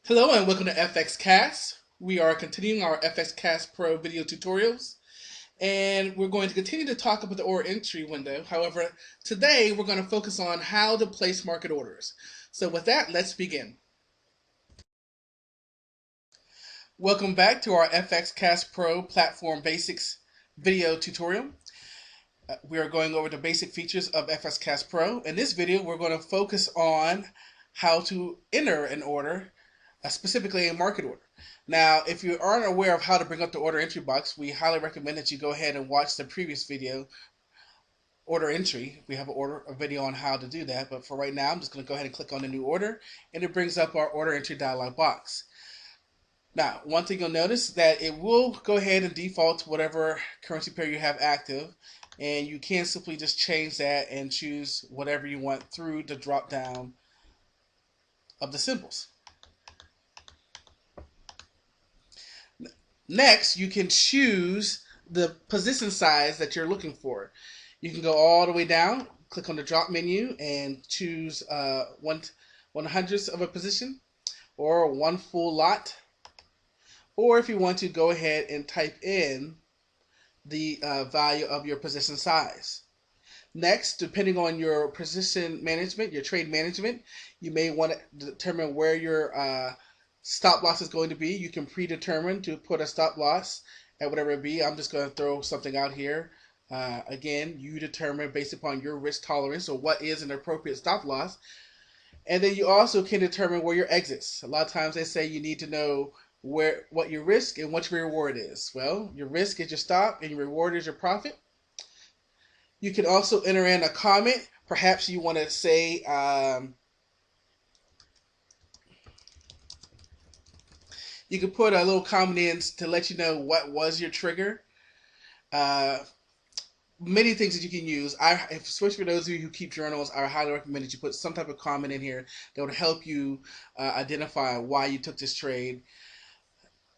Hello and welcome to FXcast. We are continuing our FXcast Pro video tutorials and we're going to continue to talk about the order entry window. However, today we're going to focus on how to place market orders. So with that, let's begin. Welcome back to our FXcast Pro Platform Basics video tutorial. We are going over the basic features of FXcast Pro. In this video, we're going to focus on how to enter an order, specifically a market order. Now, if you aren't aware of how to bring up the order entry box, we highly recommend that you go ahead and watch the previous video, order entry. We have a video on how to do that, but for right now, I'm just going to go ahead and click on the new order, and it brings up our order entry dialog box. Now, one thing you'll notice that it will go ahead and default to whatever currency pair you have active, and you can simply just change that and choose whatever you want through the drop down of the symbols. Next, you can choose the position size that you're looking for. You can go all the way down, click on the drop menu, and choose 1/100th of a position, or one full lot. Or if you want to, go ahead and type in the value of your position size. Next, depending on your position management, your trade management, you may want to determine where your stop loss is going to be. You can predetermine to put a stop loss at whatever it be. I'm just going to throw something out here. Again, you determine based upon your risk tolerance or what is an appropriate stop loss. And then you also can determine where your exits. A lot of times they say you need to know what your risk and what your reward is. Well, your risk is your stop and your reward is your profit. You can also enter in a comment. Perhaps you want to say you can put a little comment in to let you know what was your trigger. Many things that you can use. Especially for those of you who keep journals, I highly recommend that you put some type of comment in here that would help you identify why you took this trade.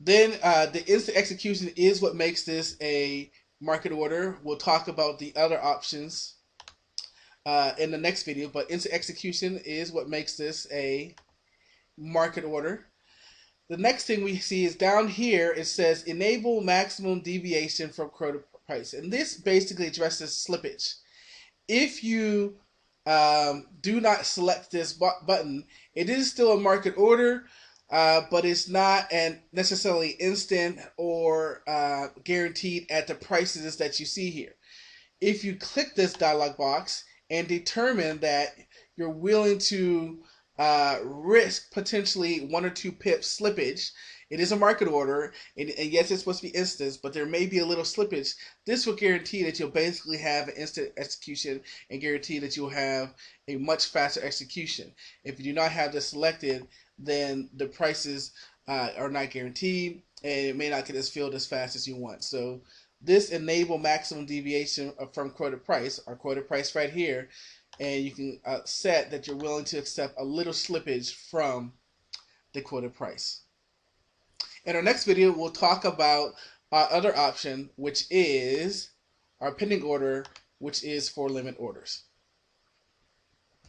Then the instant execution is what makes this a market order. We'll talk about the other options in the next video, but instant execution is what makes this a market order. The next thing we see is down here, it says enable maximum deviation from quoted price. And this basically addresses slippage. If you do not select this button, it is still a market order, but it's not necessarily instant or guaranteed at the prices that you see here. If you click this dialog box and determine that you're willing to risk potentially 1 or 2 pips slippage, it is a market order, and yes, it's supposed to be instant, but there may be a little slippage. This will guarantee that you'll basically have an instant execution and guarantee that you'll have a much faster execution. If you do not have this selected, then the prices are not guaranteed, and it may not get as filled as fast as you want. So this enable maximum deviation from quoted price, our quoted price right here, and you can set that you're willing to accept a little slippage from the quoted price. In our next video, we'll talk about our other option, which is our pending order, which is for limit orders.